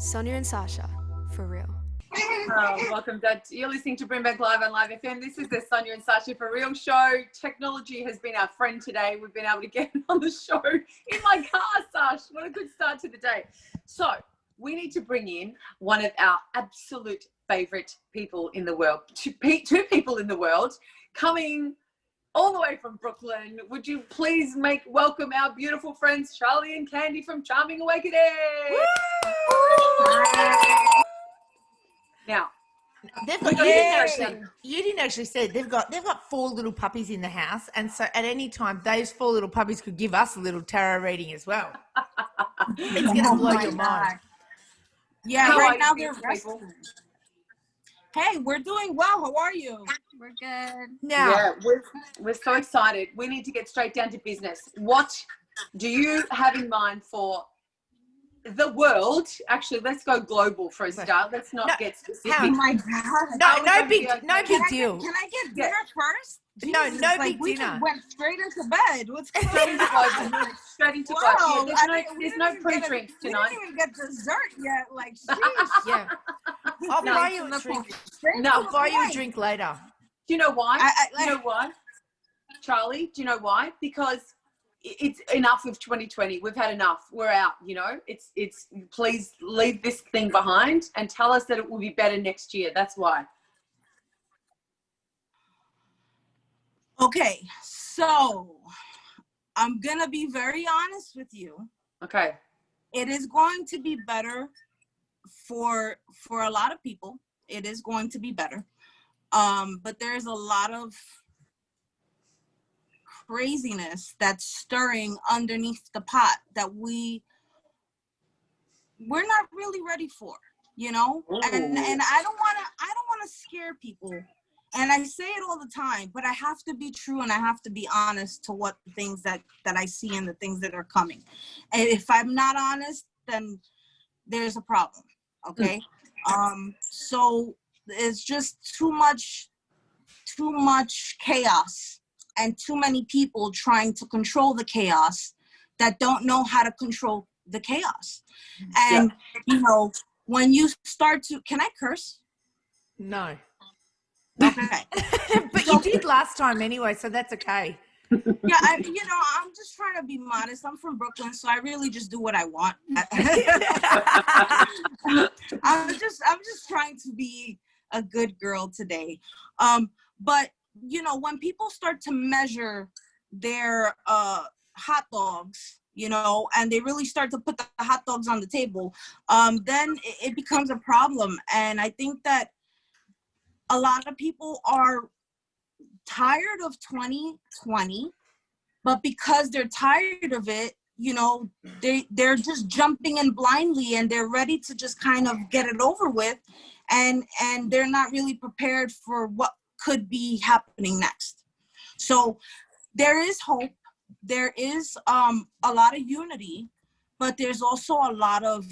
Sonya and Sacha, for real. Welcome, Dad. You're listening to Bring Back Live on Live FM. This is the Sonya and Sacha for Real show. Technology has been our friend today. We've been able to get on the show in my car, Sash. What a good start to the day. So we need to bring in one of our absolute favourite people in the world. Two people in the world coming all the way from Brooklyn. Would you please welcome our beautiful friends Charlie and Candi from Charming Awakening? Now, you didn't actually say they've got 4 little puppies in the house, and so at any time those 4 little puppies could give us a little tarot reading as well. It's gonna blow your mind. Yeah, how right now they're resting. Hey, we're doing well. How are you? We're good. Now, we're so excited. We need to get straight down to business. What do you have in mind for the world? Actually, let's go global for a start. Let's not get specific. Oh my God. no big deal. Can I get dinner first? No, Jesus, no big we dinner. just went straight into bed. What's going on? Straight into Wow, yeah, there's no pre-drinks tonight. We didn't even get dessert yet. Like, sheesh. Yeah, I'll buy you a drink. I'll buy you a drink later. Do you know why? You know why, Charlie? Do you know why? Because it's enough of 2020. We've had enough. We're out. You know, it's. Please leave this thing behind and tell us that it will be better next year. That's why. Okay, so I'm gonna be very honest with you. Okay. It is going to be better for a lot of people. It is going to be better, but there's a lot of craziness that's stirring underneath the pot that we're not really ready for, you know. And I don't want to scare people. And I say it all the time, but I have to be true and I have to be honest to what things that I see and the things that are coming. And if I'm not honest, then there's a problem. Okay. So it's just too much chaos and too many people trying to control the chaos that don't know how to control the chaos. And you know, when you start to, can I curse? No. Okay. But you did last time anyway, so that's okay. Yeah, I'm just trying to be modest. I'm from Brooklyn, so I really just do what I want. I'm just trying to be a good girl today. But you know, when people start to measure their hot dogs, you know, and they really start to put the hot dogs on the table, then it becomes a problem. And I think that a lot of people are tired of 2020, but because they're tired of it, you know, they're just jumping in blindly and they're ready to just kind of get it over with, and they're not really prepared for what could be happening next. So there is hope. There is a lot of unity, but there's also a lot of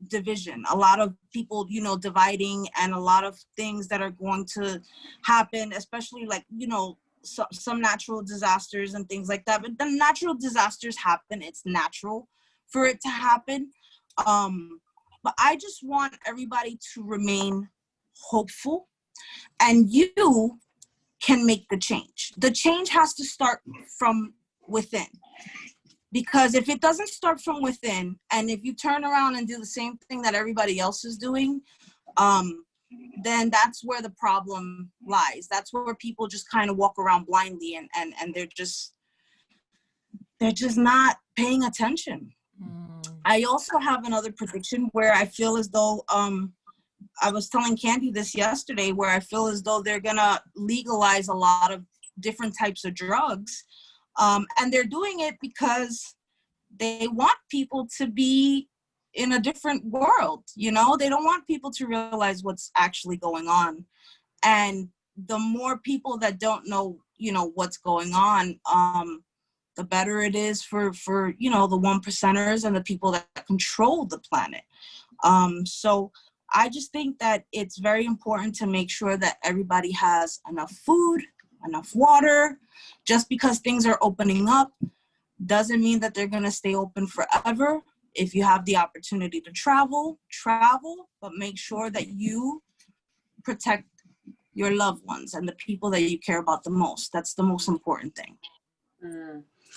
division, a lot of people, you know, dividing, and a lot of things that are going to happen, especially like, you know, some natural disasters and things like that. But the natural disasters happen. It's natural for it to happen. But I just want everybody to remain hopeful, and you can make the change. The change has to start from within. Because if it doesn't start from within, and if you turn around and do the same thing that everybody else is doing, then that's where the problem lies. That's where people just kind of walk around blindly, and they're just not paying attention. I also have another prediction where I feel as though, I was telling Candi this yesterday, where I feel as though they're gonna legalize a lot of different types of drugs. And they're doing it because they want people to be in a different world, you know? They don't want people to realize what's actually going on. And the more people that don't know, you know, what's going on, the better it is for you know, the 1%ers and the people that control the planet. So I just think that it's very important to make sure that everybody has enough food, enough water. Just because things are opening up doesn't mean that they're going to stay open forever. If you have the opportunity to travel, but make sure that you protect your loved ones and the people that you care about the most. That's the most important thing.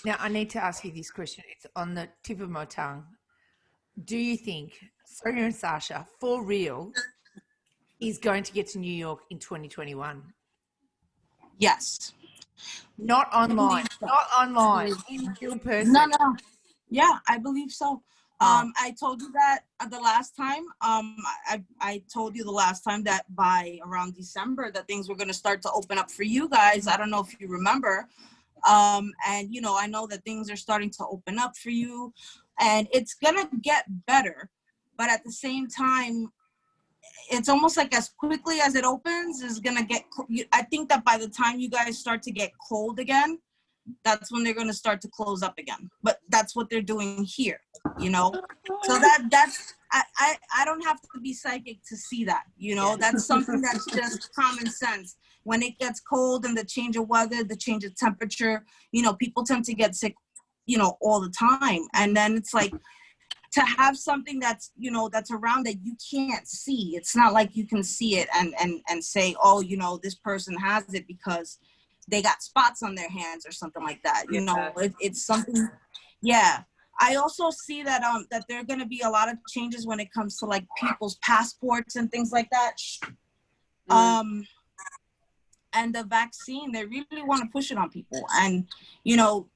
Now, I need to ask you this question. It's on the tip of my tongue. Do you think Sonya and Sacha, for real, is going to get to New York in 2021? Yes. Not online. Not online. In real person. No. Yeah, I believe so. I told you that the last time. I told you the last time that by around December that things were going to start to open up for you guys. I don't know if you remember. And you know, I know that things are starting to open up for you, and it's gonna get better. But at the same time, it's almost like as quickly as it opens is gonna get. I think that by the time you guys start to get cold again, that's when they're going to start to close up again. But that's what they're doing here, you know. So that's I don't have to be psychic to see that, you know. That's something that's just common sense. When it gets cold and the change of weather, the change of temperature, you know, people tend to get sick, you know, all the time. And then it's like to have something that's, you know, that's around that you can't see. It's not like you can see it and say, oh, you know, this person has it because they got spots on their hands or something like that. You know, it's something. Yeah. I also see that that there are going to be a lot of changes when it comes to like people's passports and things like that. And the vaccine, they really want to push it on people. And, you know,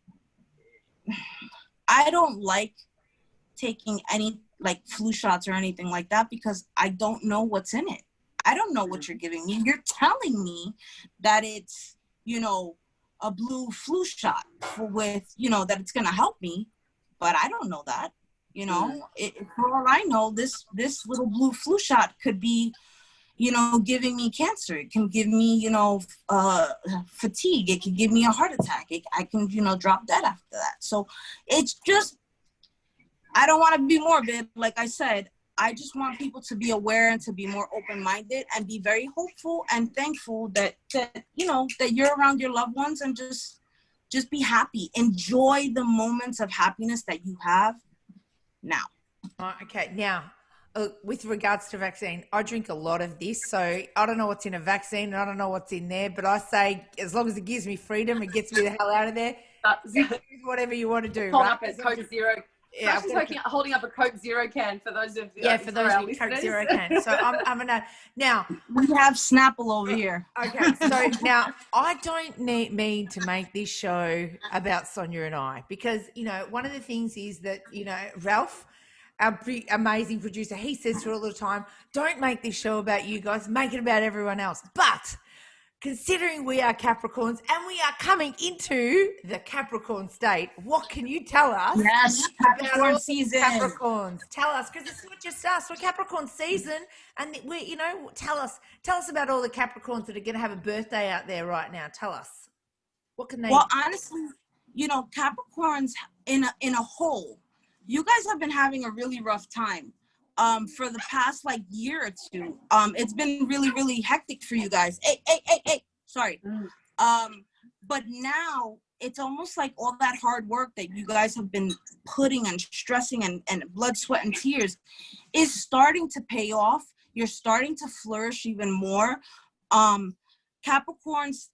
I don't like taking any like flu shots or anything like that because I don't know what's in it. I don't know what you're giving me. You're telling me that it's, you know, a blue flu shot with, you know, that it's going to help me, but I don't know that, you know. For all I know, this little blue flu shot could be, you know, giving me cancer. It can give me, you know, fatigue. It can give me a heart attack. I can, you know, drop dead after that. So it's just, I don't want to be morbid. Like I said, I just want people to be aware and to be more open-minded and be very hopeful and thankful that you know, that you're around your loved ones and just be happy. Enjoy the moments of happiness that you have now. Okay. Now, with regards to vaccine, I drink a lot of this, so I don't know what's in a vaccine and I don't know what's in there, but I say as long as it gives me freedom, it gets me the hell out of there. Whatever you want to do. Hold right? up a Coke Zero. Yeah, holding up a Coke Zero can for those of for those of you Coke Zero can. So I'm gonna now. We have Snapple over here. Okay, so now I don't mean to make this show about Sonya and I because you know one of the things is that you know Ralph, our amazing producer, he says to her all the time, "Don't make this show about you guys, make it about everyone else." But considering we are Capricorns and we are coming into the Capricorn state, what can you tell us? Yes, Capricorn season. Capricorns, tell us, because it's not just us. We're Capricorn season, and we, you know, tell us about all the Capricorns that are going to have a birthday out there right now. Tell us, what can they? Well, honestly, you know, Capricorns in a whole, you guys have been having a really rough time. For the past like year or two, it's been really, really hectic for you guys. Hey, sorry. But now it's almost like all that hard work that you guys have been putting and stressing and blood, sweat, and tears is starting to pay off. You're starting to flourish even more. Capricorns,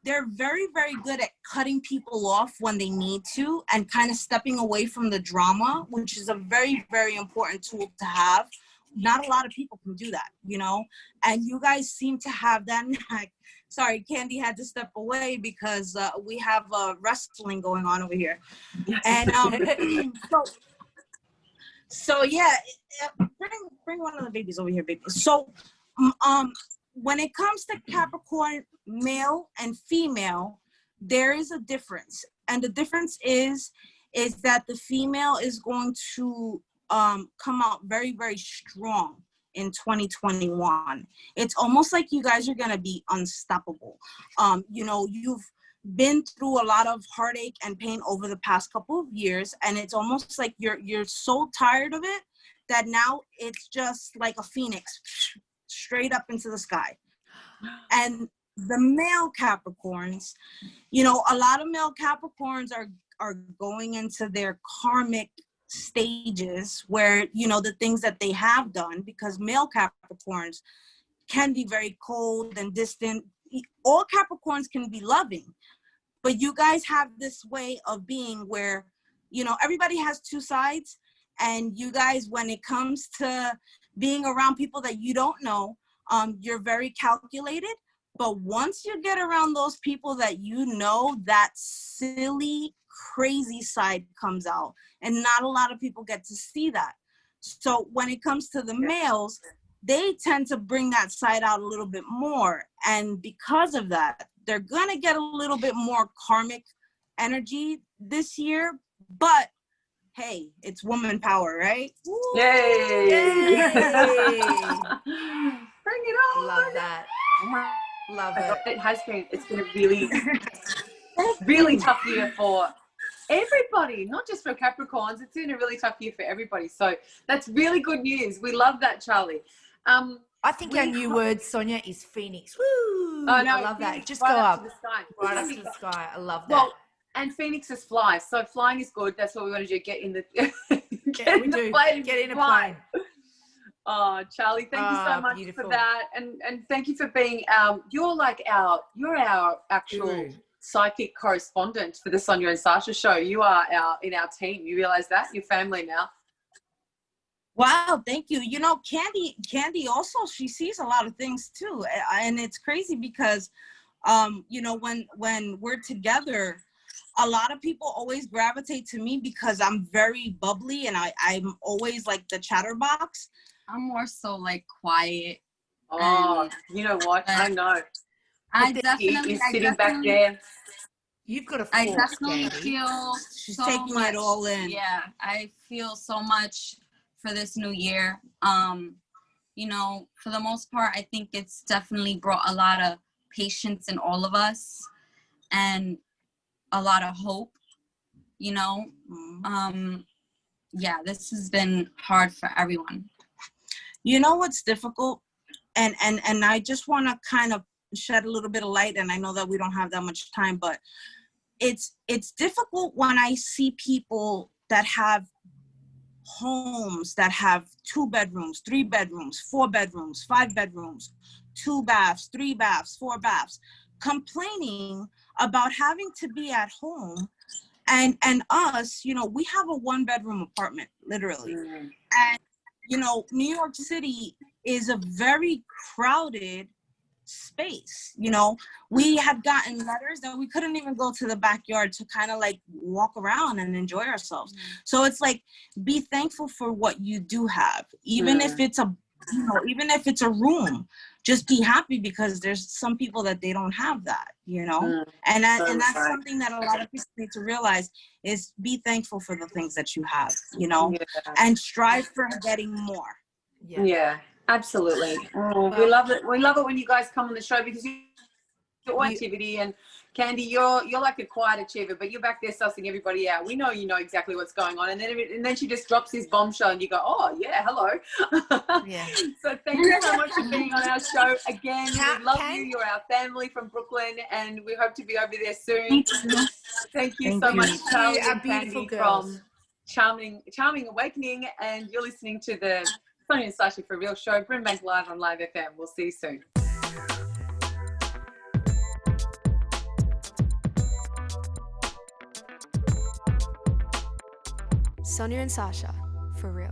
they're very, very good at cutting people off when they need to and kind of stepping away from the drama, which is a very, very important tool to have. Not a lot of people can do that, you know, and you guys seem to have that. Sorry, Candi had to step away because we have wrestling going on over here. And so yeah, bring one of the babies over here, baby. So when it comes to Capricorn, male and female, there is a difference. And the difference is that the female is going to come out very, very strong in 2021. It's almost like you guys are going to be unstoppable. You know, you've been through a lot of heartache and pain over the past couple of years, and it's almost like you're so tired of it that now it's just like a phoenix straight up into the sky. And the male Capricorns, you know, a lot of male Capricorns are going into their karmic stages where, you know, the things that they have done, because male Capricorns can be very cold and distant. All Capricorns can be loving, but you guys have this way of being where, you know, everybody has two sides, and you guys, when it comes to being around people that you don't know, you're very calculated. But once you get around those people that you know, that silly, crazy side comes out, and not a lot of people get to see that. So when it comes to the males, they tend to bring that side out a little bit more. And because of that, they're going to get a little bit more karmic energy this year. But hey, it's woman power, right? Yay! Yay! Bring it on! Love that. Love it. It's been a really, really tough year for everybody, not just for Capricorns. It's been a really tough year for everybody. So that's really good news. We love that, Charlie. I think our new word, Sonya, is Phoenix. Woo! Oh, no, I love Phoenix, that. Just right go up. to the sky. Right up to the sky. I love that. Well, and Phoenixes fly. So flying is good. That's what we want to do. Get in the we do. Get in a plane. Oh, Charlie, thank you so much beautiful. for that, and thank you for being you're our actual Guru. psychic correspondent for the Sonya and Sacha show. You are in our team. You realize that? You're family now. Wow, thank you. You know, Candi also, she sees a lot of things too, and it's crazy because, you know, when we're together, a lot of people always gravitate to me because I'm very bubbly and I'm always like the chatterbox. I'm more so like quiet. Oh, you know what? I know. I He's sitting back there. You've got a force, I definitely Candi. feel She's so taking much, it all in. Yeah, I feel so much for this new year. You know, for the most part, I think it's definitely brought a lot of patience in all of us and a lot of hope, you know. Yeah, this has been hard for everyone. You know what's difficult? And I just want to kind of shed a little bit of light, and I know that we don't have that much time, but it's difficult when I see people that have homes that have 2 bedrooms, 3 bedrooms, 4 bedrooms, 5 bedrooms, 2 baths, 3 baths, 4 baths, complaining about having to be at home. And us, you know, we have a 1-bedroom apartment, literally. And, you know, New York City is a very crowded space. You know, we had gotten letters that we couldn't even go to the backyard to kind of like walk around and enjoy ourselves. So it's like, be thankful for what you do have, even if it's even if it's a room. Just be happy because there's some people that they don't have that, you know. And that's something that a lot of people need to realize is be thankful for the things that you have, you know, and strive for getting more. Yeah, absolutely. Oh, we love it. We love it when you guys come on the show because your activity, and Candi, you're like a quiet achiever, but you're back there sussing everybody out. We know you know exactly what's going on, and then she just drops this bombshell, and you go, "Oh yeah, hello." Yeah. So thank you so much for being on our show again. We love you. You're our family from Brooklyn, and we hope to be over there soon. Thank you so much, Charlie, our and beautiful Candi girls. from Charming Awakening, and you're listening to the Sonya and Sacha for Real show. Bring back live on Live FM. We'll see you soon. Sonya and Sacha, for real.